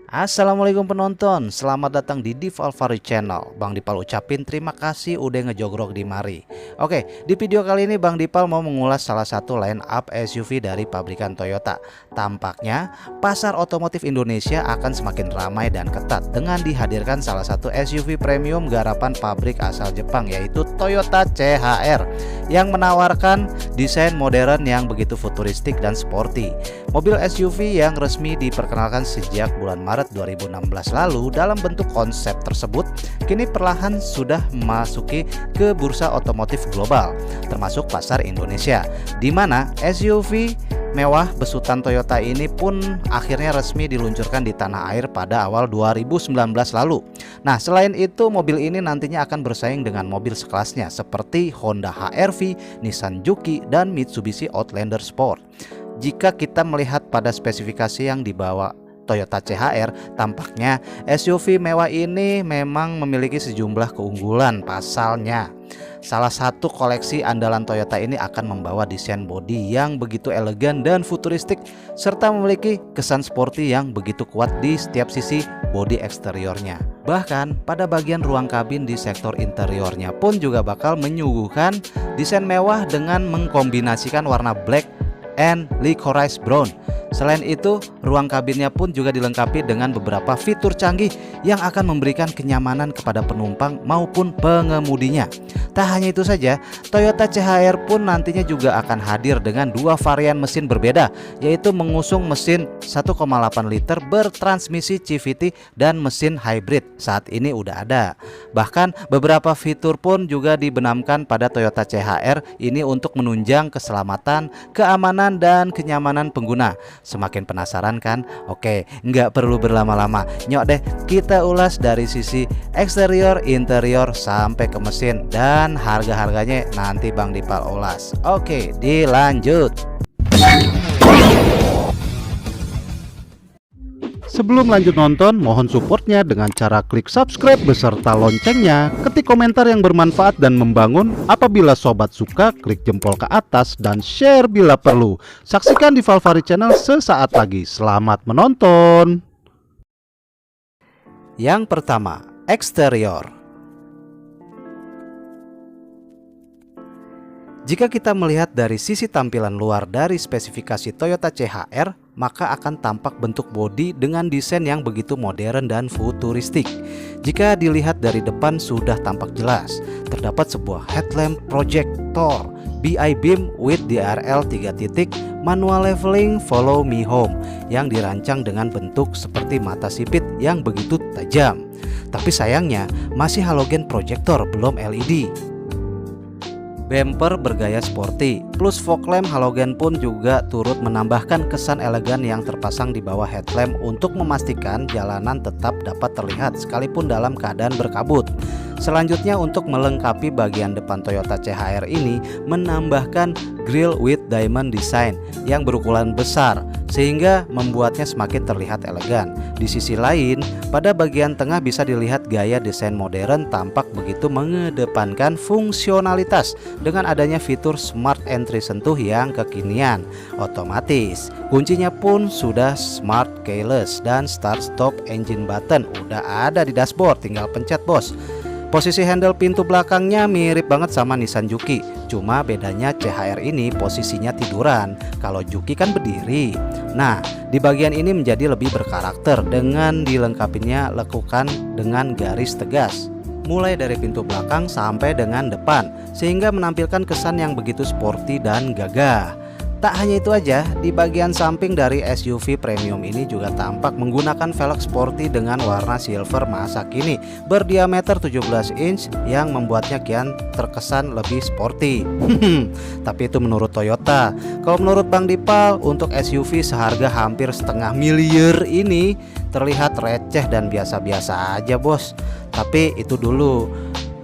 Assalamualaikum penonton, selamat datang di Alvari Channel. Bang Dipal ucapin terima kasih udah ngejogrok di mari. Oke, di video kali ini Bang Dipal mau mengulas salah satu line up SUV dari pabrikan Toyota. Tampaknya pasar otomotif Indonesia akan semakin ramai dan ketat dengan dihadirkan salah satu SUV premium garapan pabrik asal Jepang, yaitu Toyota CHR, yang menawarkan desain modern yang begitu futuristik dan sporty. Mobil SUV yang resmi diperkenalkan sejak bulan Maret 2016 lalu dalam bentuk konsep tersebut kini perlahan sudah memasuki ke bursa otomotif global, termasuk pasar Indonesia, di mana SUV mewah besutan Toyota ini pun akhirnya resmi diluncurkan di tanah air pada awal 2019 lalu. Nah, selain itu mobil ini nantinya akan bersaing dengan mobil sekelasnya seperti Honda HR-V, Nissan Juke, dan Mitsubishi Outlander Sport. Jika kita melihat pada spesifikasi yang dibawa Toyota CHR, tampaknya SUV mewah ini memang memiliki sejumlah keunggulan. Pasalnya, salah satu koleksi andalan Toyota ini akan membawa desain bodi yang begitu elegan dan futuristik, serta memiliki kesan sporty yang begitu kuat di setiap sisi bodi eksteriornya. Bahkan pada bagian ruang kabin di sektor interiornya pun juga bakal menyuguhkan desain mewah dengan mengkombinasikan warna black and licorice brown. Selain itu, ruang kabinnya pun juga dilengkapi dengan beberapa fitur canggih yang akan memberikan kenyamanan kepada penumpang maupun pengemudinya. Tak hanya itu saja, Toyota CHR pun nantinya juga akan hadir dengan dua varian mesin berbeda, yaitu mengusung mesin 1,8 liter bertransmisi CVT dan mesin hybrid. Saat ini udah ada. Bahkan beberapa fitur pun juga dibenamkan pada Toyota CHR ini untuk menunjang keselamatan, keamanan, dan kenyamanan pengguna. Semakin penasaran kan? Oke, nggak perlu berlama-lama, nyok deh kita ulas dari sisi eksterior, interior, sampai ke mesin, dan harga-harganya nanti Bang Dipal ulas. Oke, dilanjut. Sebelum lanjut nonton, mohon supportnya dengan cara klik subscribe beserta loncengnya, ketik komentar yang bermanfaat dan membangun. Apabila sobat suka, klik jempol ke atas dan share bila perlu. Saksikan di Alvari Channel sesaat lagi. Selamat menonton. Yang pertama, eksterior. Jika kita melihat dari sisi tampilan luar dari spesifikasi Toyota CHR, maka akan tampak bentuk bodi dengan desain yang begitu modern dan futuristik. Jika dilihat dari depan sudah tampak jelas, terdapat sebuah headlamp projector BI beam with DRL 3 titik manual leveling follow me home yang dirancang dengan bentuk seperti mata sipit yang begitu tajam. Tapi sayangnya masih halogen projector, belum LED. Bumper bergaya sporty, plus fog lamp halogen pun juga turut menambahkan kesan elegan yang terpasang di bawah headlamp untuk memastikan jalanan tetap dapat terlihat sekalipun dalam keadaan berkabut. Selanjutnya, untuk melengkapi bagian depan Toyota CHR ini menambahkan grill with diamond design yang berukuran besar sehingga membuatnya semakin terlihat elegan. Di sisi lain, pada bagian tengah bisa dilihat gaya desain modern tampak begitu mengedepankan fungsionalitas dengan adanya fitur smart entry sentuh yang kekinian, otomatis. Kuncinya pun sudah smart keyless dan start stop engine button udah ada di dashboard, tinggal pencet bos. Posisi handle pintu belakangnya mirip banget sama Nissan Juke, cuma bedanya CHR ini posisinya tiduran, kalau Juke kan berdiri. Nah, di bagian ini menjadi lebih berkarakter dengan dilengkapinya lekukan dengan garis tegas, mulai dari pintu belakang sampai dengan depan, sehingga menampilkan kesan yang begitu sporty dan gagah. Tak hanya itu aja, di bagian samping dari SUV premium ini juga tampak menggunakan velg sporty dengan warna silver masa kini berdiameter 17 inch yang membuatnya kian terkesan lebih sporty. Tapi itu menurut Toyota. Kalau menurut Bang Dipal, untuk SUV seharga hampir setengah miliar ini terlihat receh dan biasa-biasa aja bos. Tapi itu dulu,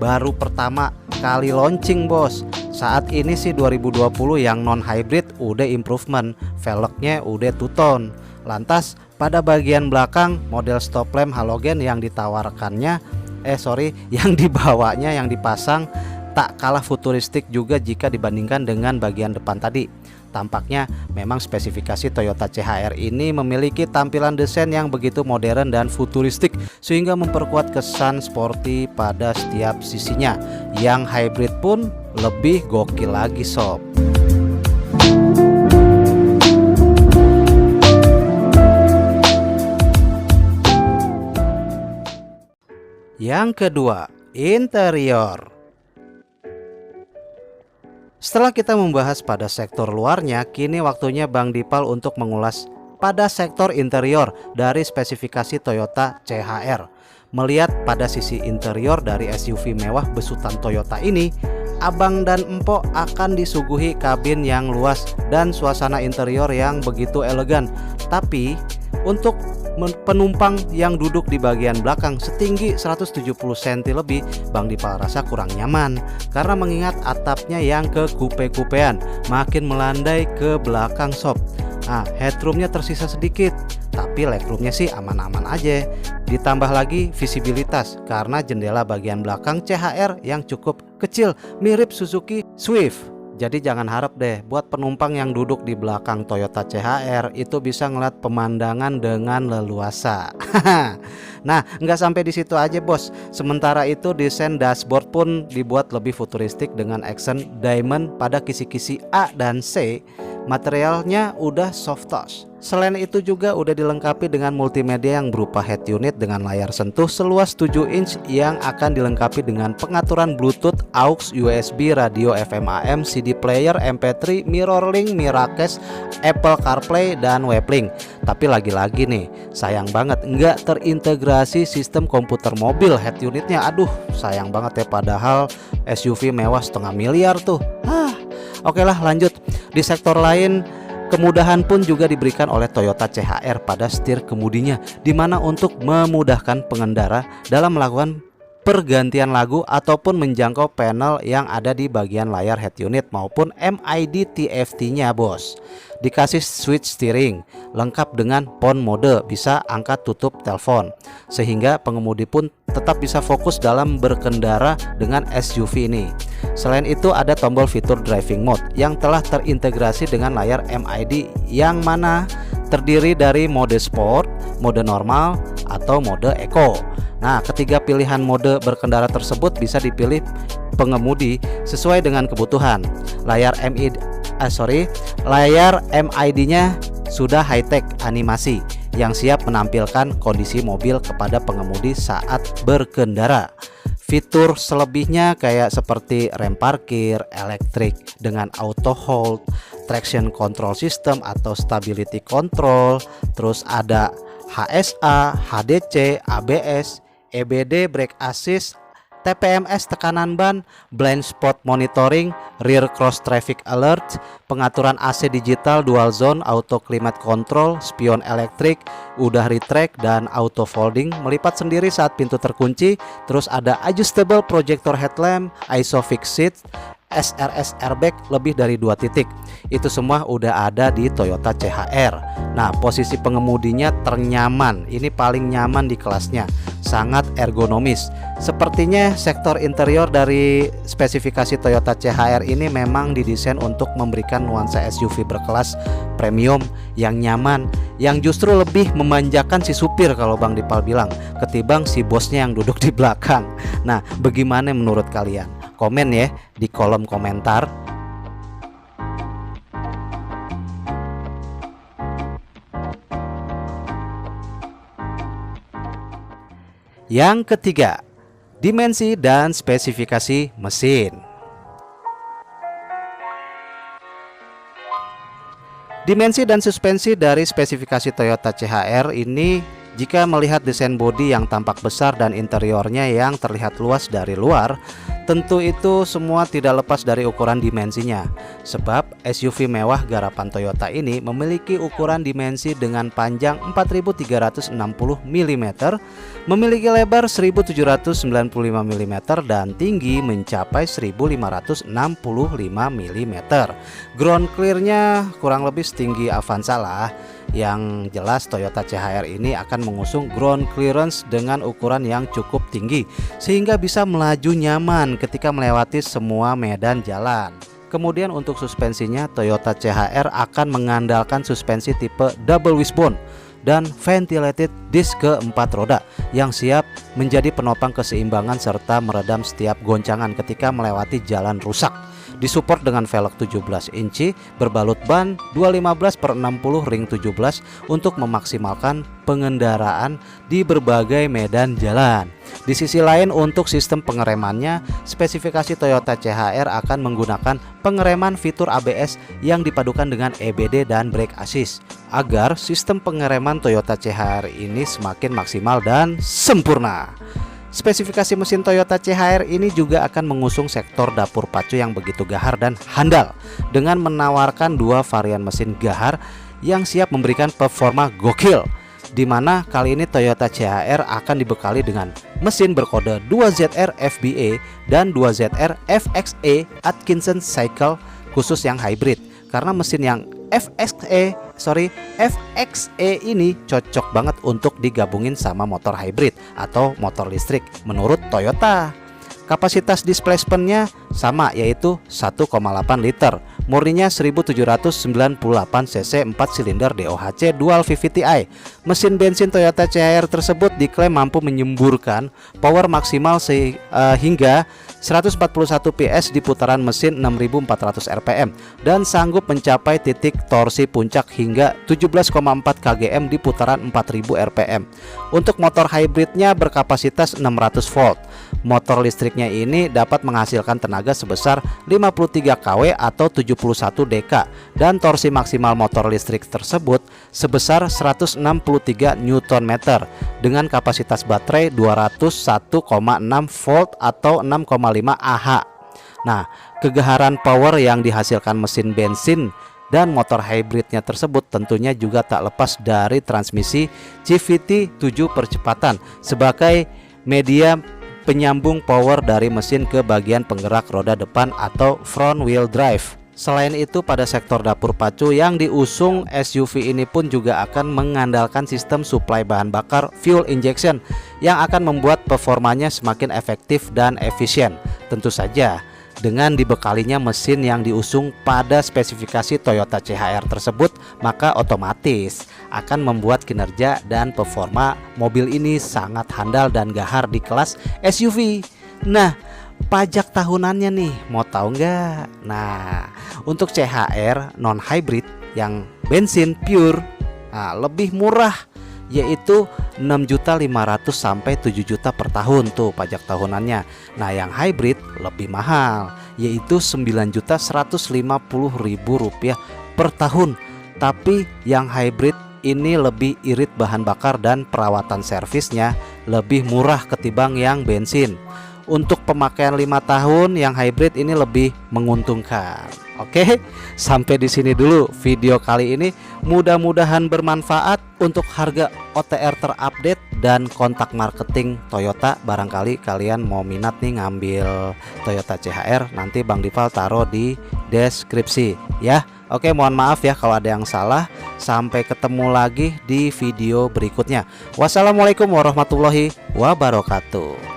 baru pertama kali launching bos. Saat ini sih 2020 yang non hybrid udah improvement, velgnya udah two-tone. Lantas pada bagian belakang model stop lamp halogen yang ditawarkannya yang dibawanya yang dipasang tak kalah futuristik juga jika dibandingkan dengan bagian depan tadi. Tampaknya memang spesifikasi Toyota CHR ini memiliki tampilan desain yang begitu modern dan futuristik sehingga memperkuat kesan sporty pada setiap sisinya. Yang hybrid pun lebih gokil lagi sob. Yang kedua, interior. Setelah kita membahas pada sektor luarnya, kini waktunya Bang Dipal untuk mengulas pada sektor interior dari spesifikasi Toyota CHR. Melihat pada sisi interior dari SUV mewah besutan Toyota ini, Abang dan Empok akan disuguhi kabin yang luas dan suasana interior yang begitu elegan. Tapi untuk penumpang yang duduk di bagian belakang setinggi 170 cm lebih, Bang Dipal rasa kurang nyaman karena mengingat atapnya yang kekupe-kupean makin melandai ke belakang sob. Nah, headroomnya tersisa sedikit, tapi legroomnya sih aman-aman aja. Ditambah lagi visibilitas karena jendela bagian belakang CHR yang cukup kecil mirip Suzuki Swift. Jadi jangan harap deh buat penumpang yang duduk di belakang Toyota CHR itu bisa ngeliat pemandangan dengan leluasa. Nah, nggak sampai di situ aja bos. Sementara itu desain dashboard pun dibuat lebih futuristik dengan accent diamond pada kisi-kisi A dan C. Materialnya udah soft touch. Selain itu juga udah dilengkapi dengan multimedia yang berupa head unit dengan layar sentuh seluas 7 inch yang akan dilengkapi dengan pengaturan Bluetooth, AUX, USB, radio FM AM, CD player, MP3, mirrorlink, Miracast, Apple CarPlay dan Weblink. Tapi lagi-lagi nih, sayang banget nggak terintegrasi sistem komputer mobil head unitnya. Aduh, sayang banget ya, padahal SUV mewah setengah miliar tuh. Oke lah, lanjut. Di sektor lain, kemudahan pun juga diberikan oleh Toyota CHR pada setir kemudinya, di mana untuk memudahkan pengendara dalam melakukan pergantian lagu ataupun menjangkau panel yang ada di bagian layar head unit maupun MID TFT-nya bos. Dikasih switch steering lengkap dengan phone mode, bisa angkat tutup telepon, sehingga pengemudi pun tetap bisa fokus dalam berkendara dengan SUV ini. Selain itu ada tombol fitur driving mode yang telah terintegrasi dengan layar MID yang mana terdiri dari mode sport, mode normal, atau mode eco. Nah, ketiga pilihan mode berkendara tersebut bisa dipilih pengemudi sesuai dengan kebutuhan. Layar MID-nya sudah high-tech animasi yang siap menampilkan kondisi mobil kepada pengemudi saat berkendara. Fitur selebihnya kayak seperti rem parkir elektrik dengan auto hold, traction control system atau stability control, terus ada HSA, HDC, ABS, EBD brake assist, TPMS tekanan ban, blind spot monitoring, rear cross traffic alert, pengaturan AC digital dual zone, auto climate control, spion elektrik, udah retract dan auto folding, melipat sendiri saat pintu terkunci, terus ada adjustable projector headlamp, ISOFIX seat, SRS airbag lebih dari 2 titik. Itu semua udah ada di Toyota CHR. Nah, posisi pengemudinya ternyaman. Ini paling nyaman di kelasnya. Sangat ergonomis. Sepertinya sektor interior dari spesifikasi Toyota CHR ini memang didesain untuk memberikan nuansa SUV berkelas premium yang nyaman, yang justru lebih memanjakan si supir kalau Bang Dipal bilang, ketimbang si bosnya yang duduk di belakang. Nah, bagaimana menurut kalian? Komen ya di kolom komentar. Yang ketiga, dimensi dan spesifikasi mesin. Dimensi dan suspensi dari spesifikasi Toyota CHR ini, jika melihat desain bodi yang tampak besar dan interiornya yang terlihat luas dari luar, tentu itu semua tidak lepas dari ukuran dimensinya. Sebab SUV mewah garapan Toyota ini memiliki ukuran dimensi dengan panjang 4360 mm, memiliki lebar 1795 mm dan tinggi mencapai 1565 mm. Ground clearnya kurang lebih setinggi Avanza lah. Yang jelas Toyota CHR ini akan mengusung ground clearance dengan ukuran yang cukup tinggi sehingga bisa melaju nyaman ketika melewati semua medan jalan. Kemudian untuk suspensinya, Toyota CHR akan mengandalkan suspensi tipe double wishbone dan ventilated disc keempat roda yang siap menjadi penopang keseimbangan serta meredam setiap goncangan ketika melewati jalan rusak. Disupport dengan velg 17 inci berbalut ban 215/60 ring 17 untuk memaksimalkan pengendaraan di berbagai medan jalan. Di sisi lain, untuk sistem pengeremannya, spesifikasi Toyota CHR akan menggunakan pengereman fitur ABS yang dipadukan dengan EBD dan brake assist agar sistem pengereman Toyota CHR ini semakin maksimal dan sempurna. Spesifikasi mesin Toyota CHR ini juga akan mengusung sektor dapur pacu yang begitu gahar dan handal dengan menawarkan dua varian mesin gahar yang siap memberikan performa gokil, di mana kali ini Toyota CHR akan dibekali dengan mesin berkode 2ZR FBA dan 2ZR FXE Atkinson Cycle khusus yang hybrid, karena mesin yang FXE ini cocok banget untuk digabungin sama motor hybrid atau motor listrik menurut Toyota. Kapasitas displacementnya sama, yaitu 1,8 liter, murninya 1798 cc 4 silinder DOHC dual VVT-i. Mesin bensin Toyota CHR tersebut diklaim mampu menyemburkan power maksimal hingga 141 PS di putaran mesin 6400 rpm dan sanggup mencapai titik torsi puncak hingga 17,4 kgm di putaran 4000 rpm. Untuk motor hybridnya berkapasitas 600 volt. Motor listriknya ini dapat menghasilkan tenaga sebesar 53 kW atau 71 dk dan torsi maksimal motor listrik tersebut sebesar 163 Nm dengan kapasitas baterai 201,6 volt atau 6,5 Ah. Nah, kegaharan power yang dihasilkan mesin bensin dan motor hybridnya tersebut tentunya juga tak lepas dari transmisi CVT 7 percepatan sebagai media penyambung power dari mesin ke bagian penggerak roda depan atau front wheel drive. Selain itu, pada sektor dapur pacu yang diusung SUV ini pun juga akan mengandalkan sistem suplai bahan bakar fuel injection yang akan membuat performanya semakin efektif dan efisien. Tentu saja dengan dibekalinya mesin yang diusung pada spesifikasi Toyota CHR tersebut, maka otomatis akan membuat kinerja dan performa mobil ini sangat handal dan gahar di kelas SUV. Nah, pajak tahunannya nih, mau tahu nggak? Nah, untuk CHR non hybrid yang bensin pure, lebih murah, yaitu 6.500.000 sampai 7 juta per tahun tuh pajak tahunannya. Nah, yang hybrid lebih mahal, yaitu 9.150.000 rupiah per tahun. Tapi yang hybrid ini lebih irit bahan bakar dan perawatan servisnya lebih murah ketimbang yang bensin. Untuk pemakaian 5 tahun yang hybrid ini lebih menguntungkan. Oke, sampai di sini dulu video kali ini. Mudah-mudahan bermanfaat untuk harga OTR terupdate dan kontak marketing Toyota. Barangkali kalian mau minat nih ngambil Toyota CHR, nanti Bang Dival taruh di deskripsi ya. Oke, mohon maaf ya kalau ada yang salah. Sampai ketemu lagi di video berikutnya. Wassalamualaikum warahmatullahi wabarakatuh.